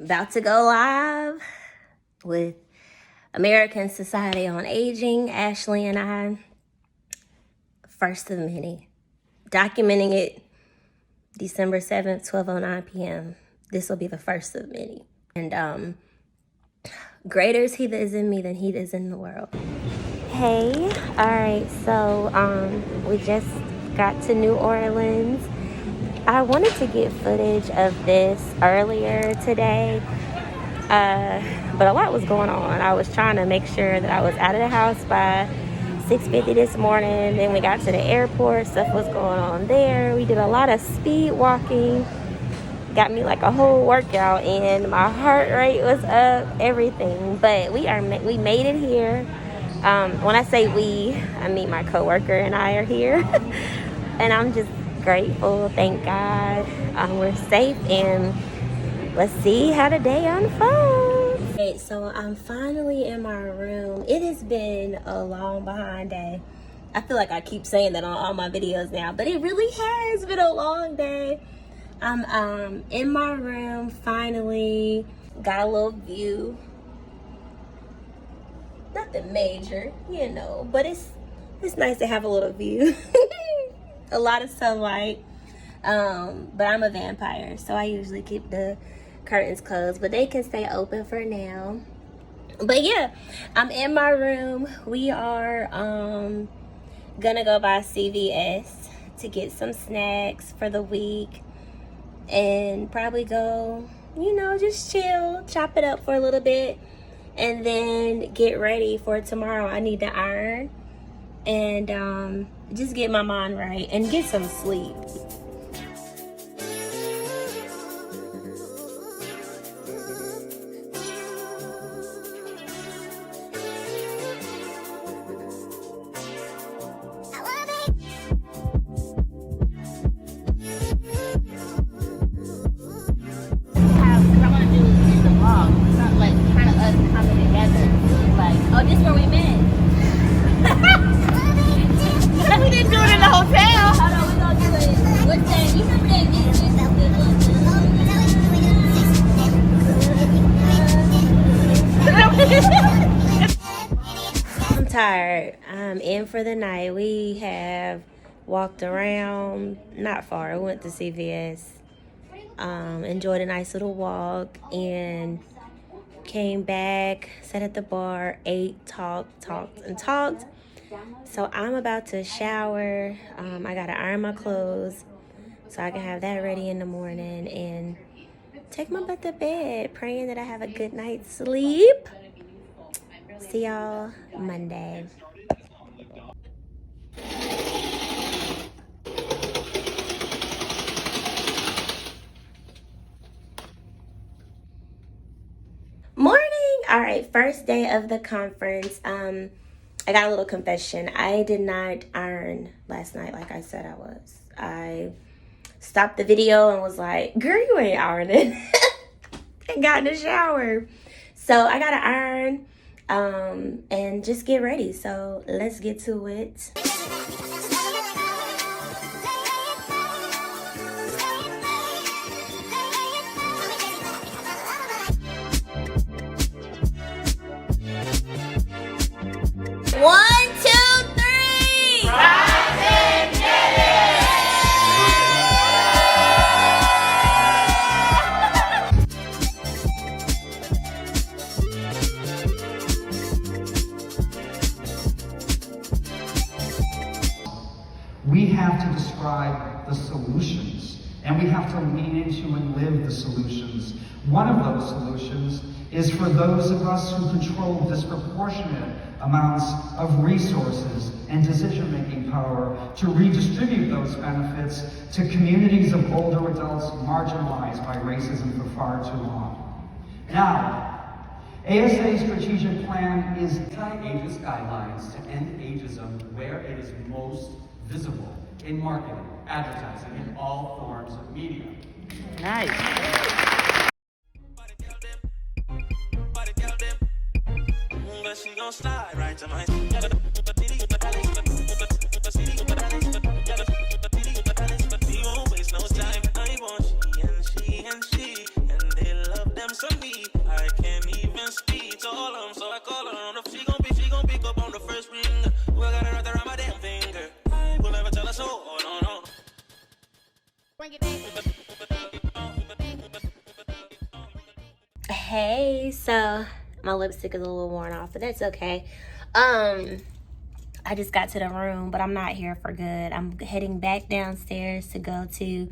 about to go live with American Society on Aging, Ashley and I. First of many. Documenting it December 7th, 12:09 p.m. This will be the first of many. And greater is he that is in me than he that is in the world. Hey, all right, so we just got to New Orleans. I wanted to get footage of this earlier today, but a lot was going on. I was trying to make sure that I was out of the house by 6:50 this morning. Then we got to the airport. Stuff was going on there. We did a lot of speed walking. Got me like a whole workout, and my heart rate was up, everything. But we made it here. When I say we, I mean my coworker and I are here. And I'm just grateful, thank God. We're safe, and let's see how the day unfolds. Okay, so I'm finally in my room. It has been a long behind day. I feel like I keep saying that on all my videos now, but it really has been a long day. I'm in my room finally. Got a little view. Nothing major, you know, but it's nice to have a little view. A lot of sunlight, but I'm a vampire, so I usually keep the curtains closed, but they can stay open for now. But yeah, I'm in my room. We are gonna go by CVS to get some snacks for the week and probably go, you know, just chill, chop it up for a little bit, and then get ready for tomorrow. I need to iron and just get my mind right and get some sleep. I'm tired. I'm in for the night. We have walked around, not far. We went to CVS, enjoyed a nice little walk, and came back, sat at the bar, ate, talked. So I'm about to shower. I gotta iron my clothes so I can have that ready in the morning and take my butt to bed, praying that I have a good night's sleep. See y'all Monday. Morning. All right, first day of the conference. I got a little confession. I did not iron last night like I said I was. I stopped the video and was like, girl, you ain't ironing. And got in the shower. So I gotta iron and just get ready. So let's get to it. One, two, three. Rise and get We have to describe the solutions, and we have to lean into and live the solutions. One of those solutions is for those of us who control disproportionate amounts of resources and decision-making power to redistribute those benefits to communities of older adults marginalized by racism for far too long. Now, ASA's strategic plan is anti-ageist guidelines to end ageism where it is most visible, in marketing, advertising, and all forms of media. Nice. She gon' slide right to my we won't waste no time. I want she and they love them some Hey, so my lipstick is a little worn off, but that's okay. I just got to the room, but I'm not here for good. I'm heading back downstairs to go to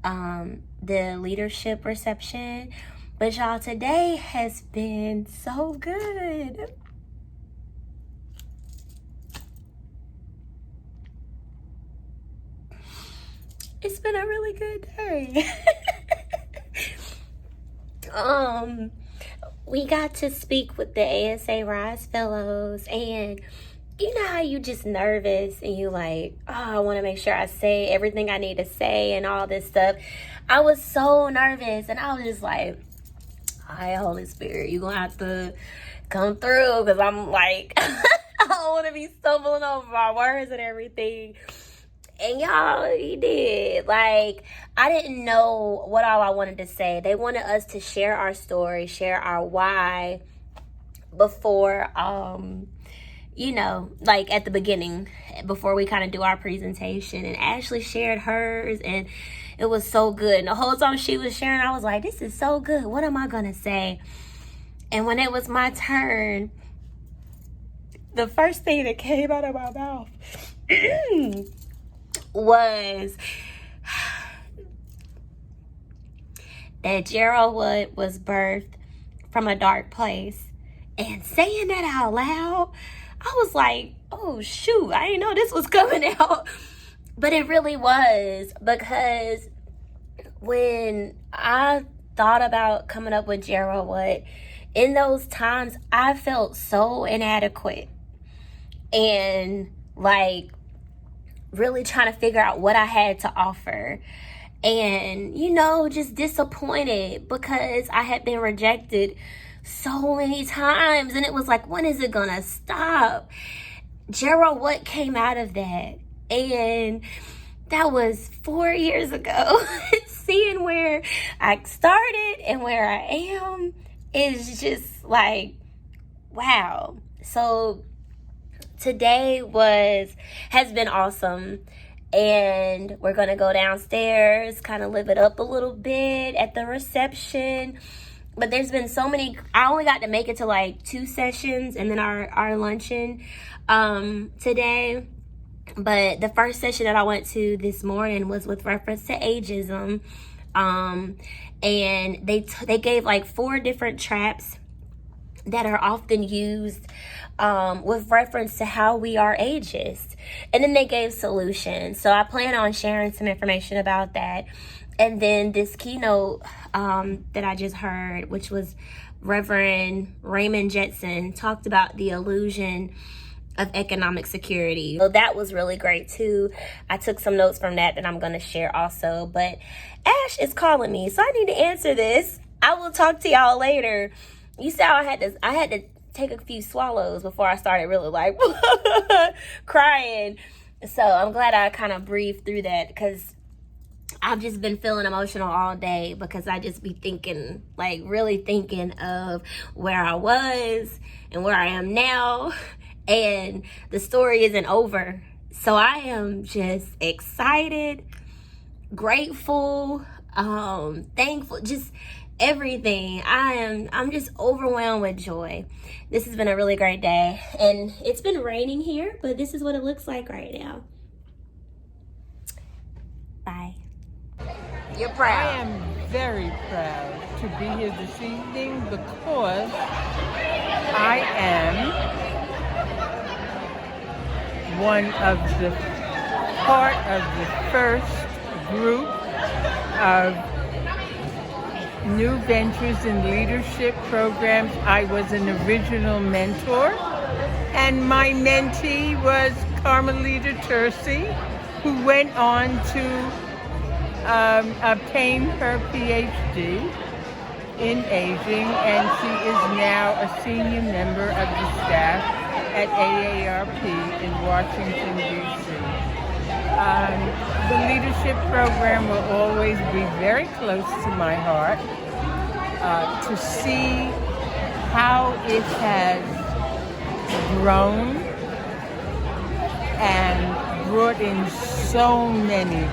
the leadership reception. But y'all, today has been so good. It's been a really good day. We got to speak with the ASA Rise Fellows, and you know how you just nervous and you like, oh, I want to make sure I say everything I need to say and all this stuff. I was so nervous, and I was just like, all right, Holy Spirit, you're gonna have to come through, because I'm like, I don't want to be stumbling over my words and everything. And y'all, he did. Like, I didn't know what all I wanted to say. They wanted us to share our story, share our why before, you know, like at the beginning, before we kind of do our presentation. And Ashley shared hers, and it was so good. And the whole time she was sharing, I was like, this is so good. What am I going to say? And when it was my turn, the first thing that came out of my mouth was that Gero-what was birthed from a dark place. And saying that out loud, I was like, oh shoot, I didn't know this was coming out. But it really was, because when I thought about coming up with Gero-what, in those times I felt so inadequate and like really trying to figure out what I had to offer. And, you know, just disappointed because I had been rejected so many times. And it was like, when is it gonna stop? Gero-what came out of that. And that was 4 years ago. Seeing where I started and where I am is just like, wow. So today has been awesome, and we're gonna go downstairs, kind of live it up a little bit at the reception. But there's been so many. I only got to make it to like 2 sessions and then our luncheon today. But the first session that I went to this morning was with reference to ageism, and they gave like 4 different traps that are often used with reference to how we are ageist. And then they gave solutions. So I plan on sharing some information about that. And then this keynote that I just heard, which was Reverend Raymond Jetson, talked about the illusion of economic security. So that was really great too. I took some notes from that I'm going to share also. But Ash is calling me, so I need to answer this. I will talk to y'all later. You saw I had to take a few swallows before I started really like crying. So I'm glad I kind of breathed through that, because I've just been feeling emotional all day, because I just be thinking, like really thinking of where I was and where I am now. And the story isn't over. So I am just excited, grateful, thankful, just everything. I'm just overwhelmed with joy. This has been a really great day, and it's been raining here, but this is what it looks like right now. Bye. You're proud. I am very proud to be here this evening because I am part of the first group of new ventures in leadership programs. I was an original mentor, and my mentee was Carmelita Tercy, who went on to obtain her PhD in aging, and she is now a senior member of the staff at AARP in Washington, D.C. The leadership program will always be very close to my heart. To see how it has grown and brought in so many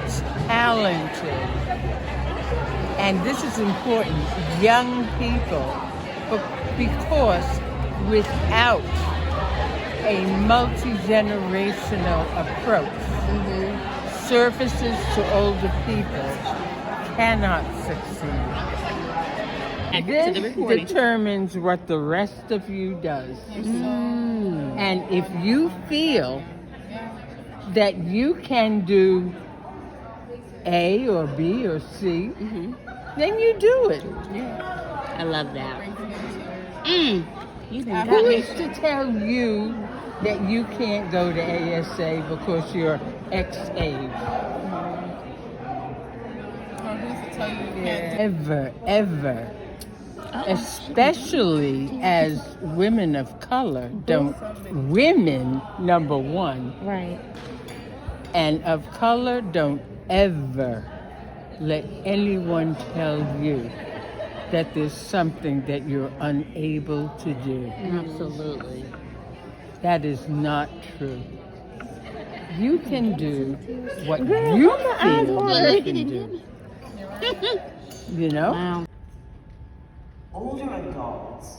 talented, and this is important, young people because without a multi-generational approach, services to older people cannot succeed. This determines what the rest of you does. And if you feel that you can do A or B or C, then you do it. I love that. Who is to tell you that you can't go to ASA because you're X age? Ever. Especially as women of color, women, number one, Right. and of color, don't ever let anyone tell you that there's something that you're unable to do. Absolutely. That is not true. You can do what you feel you can do. You know? Wow. Older adults,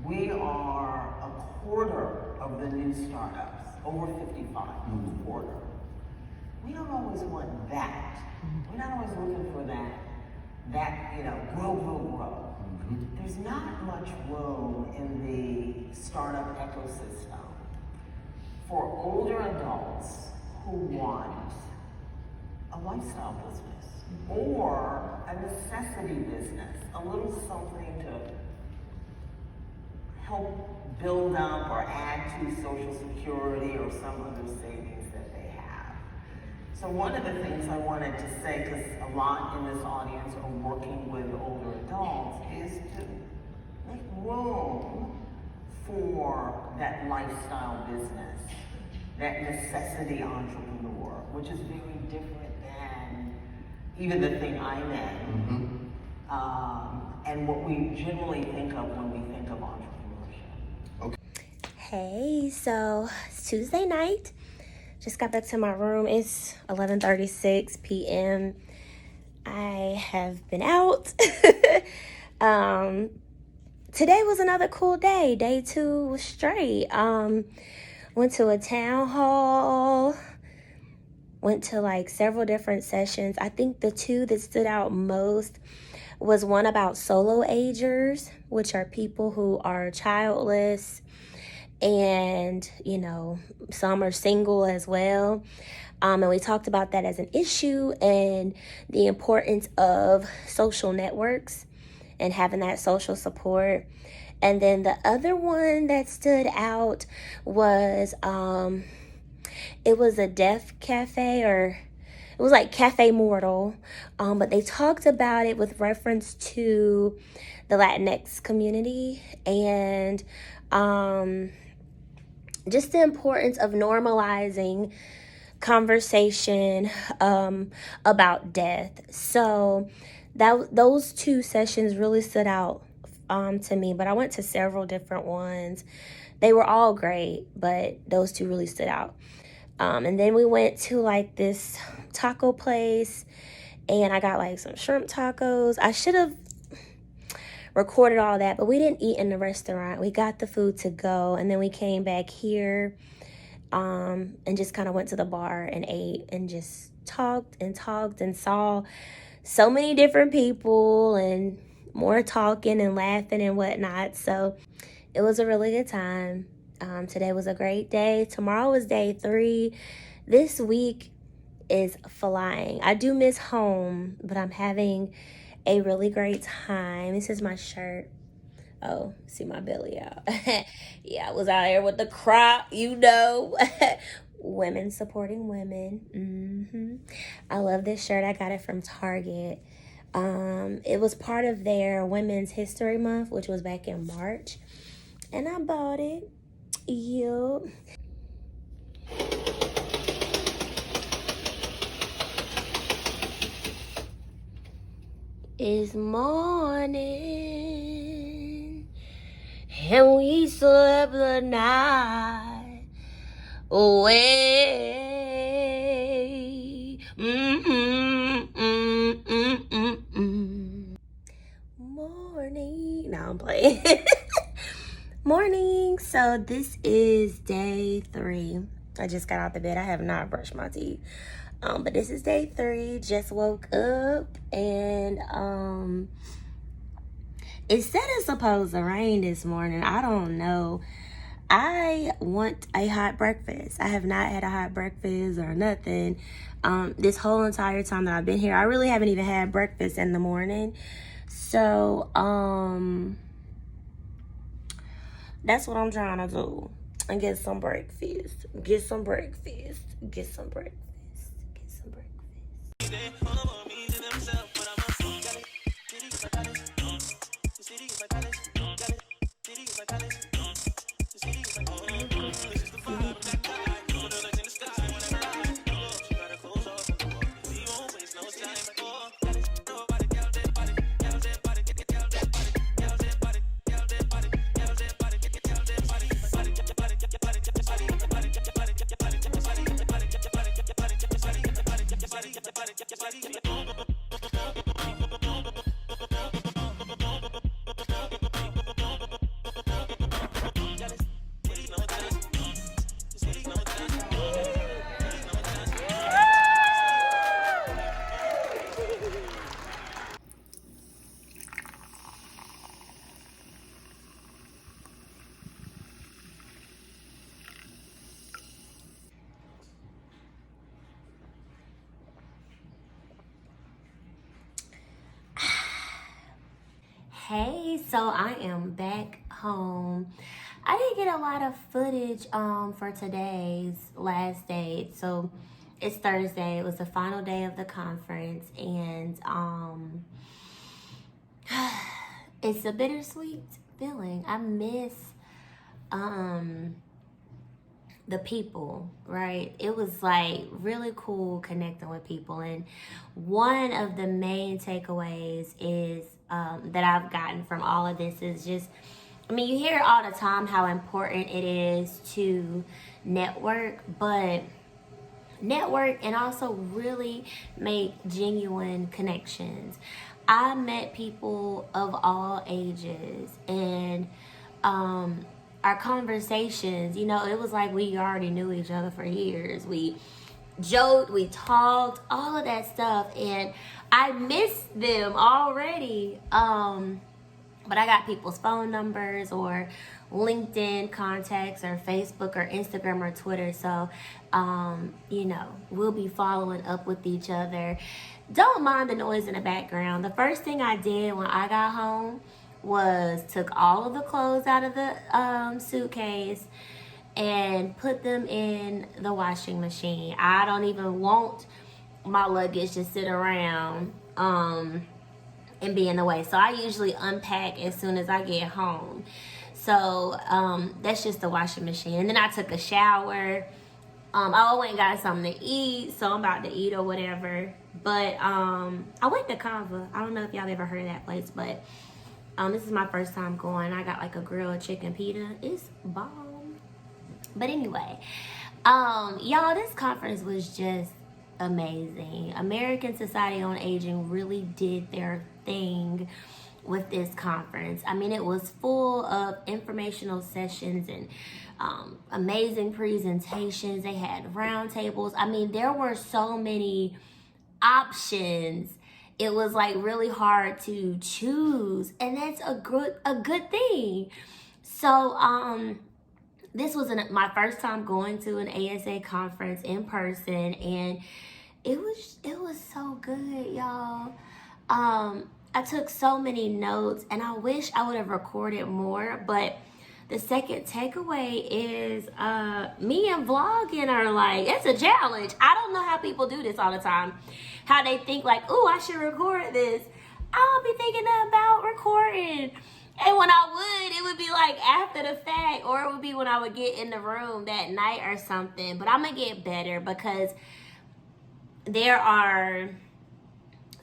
we are a quarter of the new startups, over 55, a quarter. We don't always want that. We're not always looking for that, grow. There's not much room in the startup ecosystem for older adults who want a lifestyle business or a necessity business, a little something to help build up or add to Social Security or some other savings that they have. So one of the things I wanted to say, because a lot in this audience are working with older adults, is to make room for that lifestyle business, that necessity entrepreneur, which is very different than even the thing I'm in, and what we generally think of when we think of entrepreneurship. Hey, so it's Tuesday night. Just got back to my room. It's 11:36 p.m. I have been out. Today was another cool day. Day 2 was straight. Went to a town hall. Went to like several different sessions. I think the 2 that stood out most was one about solo agers, which are people who are childless and, some are single as well. And we talked about that as an issue and the importance of social networks and having that social support. And then the other one that stood out was, it was a deaf cafe, or it was like Cafe Mortal, but they talked about it with reference to the Latinx community and just the importance of normalizing conversation about death. So those 2 sessions really stood out to me, but I went to several different ones. They were all great, but those 2 really stood out. And then we went to like this taco place and I got like some shrimp tacos. I should have recorded all that, but we didn't eat in the restaurant. We got the food to go, and then we came back here and just kind of went to the bar and ate and just talked and saw so many different people and more talking and laughing and whatnot. So it was a really good time. Today was a great day. Tomorrow is day 3. This week is flying. I do miss home, but I'm having a really great time. This is my shirt. Oh, see my belly out. Yeah, I was out here with the crop, women supporting women. I love this shirt. I got it from Target. It was part of their Women's History Month, which was back in March, and I bought it. Yup. It's morning and we slept the night away. morning. No, I'm playing. Morning. So this is day 3. I just got out the bed. I have not brushed my teeth. But this is day 3. Just woke up and it said it's supposed to rain this morning. I don't know. I want a hot breakfast. I have not had a hot breakfast or nothing. This whole entire time that I've been here, I really haven't even had breakfast in the morning. So, that's what I'm trying to do. And get some breakfast. Get some breakfast. Get some breakfast. Get some breakfast. Hey, so I am back home. I didn't get a lot of footage for today's last day. So it's Thursday. It was the final day of the conference, and it's a bittersweet feeling. I miss the people, right? It was like really cool connecting with people. And one of the main takeaways is that I've gotten from all of this is just, I mean, you hear all the time how important it is to network, but network and also really make genuine connections. I met people of all ages, and our conversations, you know, it was like we already knew each other for years. We joked, we talked, all of that stuff, and I miss them already. But I got people's phone numbers or LinkedIn contacts or Facebook or Instagram or Twitter. So, you know, we'll be following up with each other. Don't mind the noise in the background. The first thing I did when I got home was took all of the clothes out of the suitcase and put them in the washing machine. I don't even want my luggage to sit around and be in the way. So I usually unpack as soon as I get home. So that's just the washing machine. And then I took a shower. I went and got something to eat, so I'm about to eat or whatever. But I went to Kava. I don't know if y'all ever heard of that place, but this is my first time going. I got like a grilled chicken pita. It's bomb. But anyway, y'all, this conference was just amazing. American Society on Aging really did their thing with this conference. I mean, it was full of informational sessions and amazing presentations. They had roundtables. I mean, there were so many options. It was like really hard to choose, and that's a good thing. So this was my first time going to an ASA conference in person, and it was so good, y'all. I took so many notes, and I wish I would have recorded more, but the second takeaway is me and vlogging are like, it's a challenge. I don't know how people do this all the time. How they think like, oh, I should record this. I'll be thinking about recording. And when I would, it would be like after the fact, or it would be when I would get in the room that night or something. But I'm going to get better because there are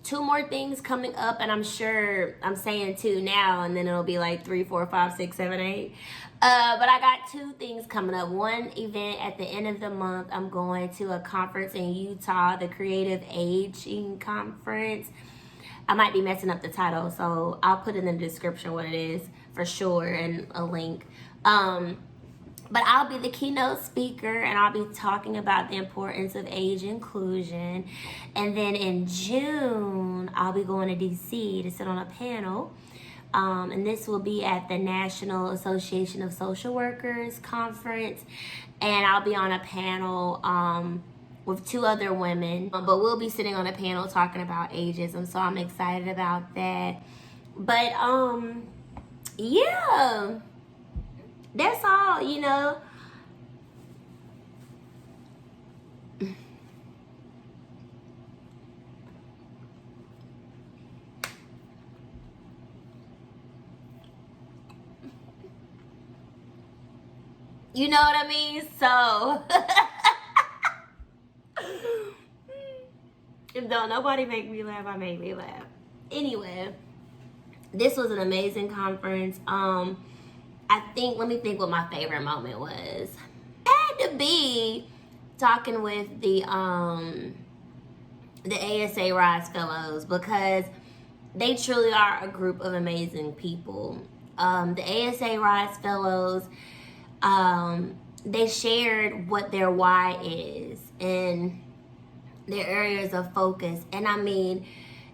2 more things coming up, and I'm sure I'm saying 2 now, and then it'll be like 3, 4, 5, 6, 7, 8. But I got 2 things coming up. One event at the end of the month, I'm going to a conference in Utah, the Creative Aging Conference. I might be messing up the title, so I'll put in the description what it is for sure and a link. But I'll be the keynote speaker, and I'll be talking about the importance of age inclusion. And then in June, I'll be going to DC to sit on a panel. And this will be at the National Association of Social Workers conference. And I'll be on a panel with 2 other women. But we'll be sitting on a panel talking about ageism, so I'm excited about that. But yeah. That's all, you know. You know what I mean? So, if don't nobody make me laugh, I make me laugh. Anyway, this was an amazing conference. Let me think what my favorite moment was. It had to be talking with the ASA Rise Fellows, because they truly are a group of amazing people. The ASA Rise Fellows, they shared what their why is and their areas of focus. And I mean,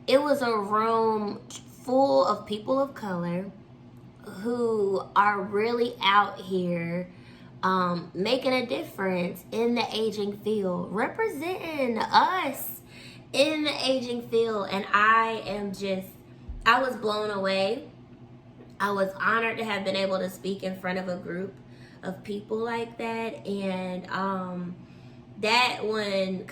it was a room full of people of color who are really out here making a difference in the aging field, representing us in the aging field. And I was blown away. I was honored to have been able to speak in front of a group of people like that. And that one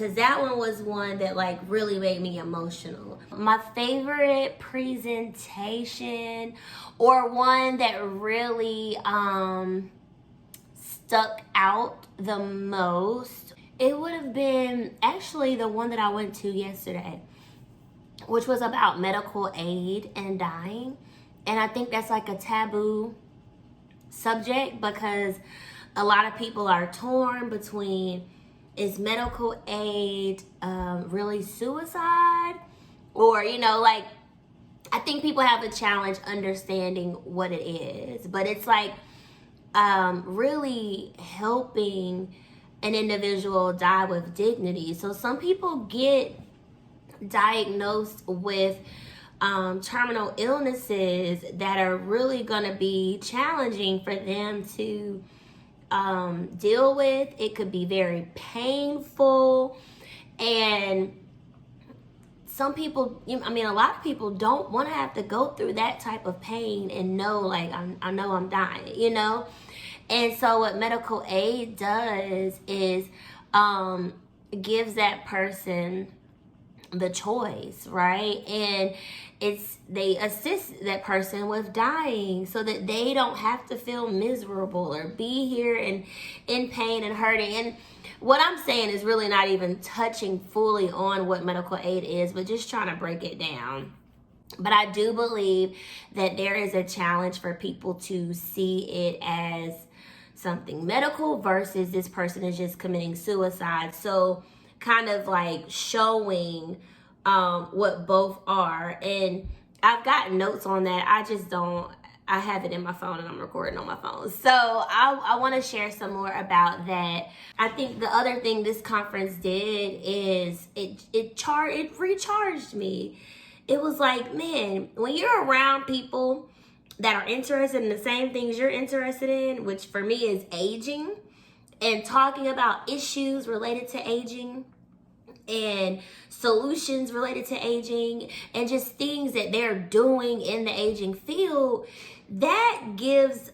was one that like really made me emotional. My favorite presentation, or one that really stuck out the most, it would have been actually the one that I went to yesterday, which was about medical aid and dying. And I think that's like a taboo subject, because a lot of people are torn between, is medical aid really suicide? Or, you know, like, I think people have a challenge understanding what it is. But it's like really helping an individual die with dignity. So some people get diagnosed with terminal illnesses that are really going to be challenging for them to deal with. It could be very painful, and some people, a lot of people don't want to have to go through that type of pain and know, like, I know I'm dying, you know. And so what medical aid does is gives that person the choice, right? And they assist that person with dying so that they don't have to feel miserable or be here and in pain and hurting. And what I'm saying is really not even touching fully on what medical aid is, but just trying to break it down. But I do believe that there is a challenge for people to see it as something medical versus this person is just committing suicide. So kind of like showing what both are. And I've got notes on that. I have it in my phone and I'm recording on my phone. So I want to share some more about that. I think the other thing this conference did is it recharged me. It was like, man, when you're around people that are interested in the same things you're interested in, which for me is aging, and talking about issues related to aging and solutions related to aging and just things that they're doing in the aging field, that gives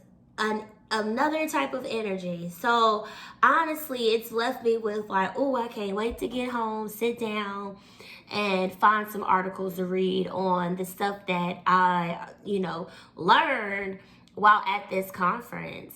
another type of energy. So honestly, it's left me with like, oh, I can't wait to get home, sit down, and find some articles to read on the stuff that I, learned while at this conference.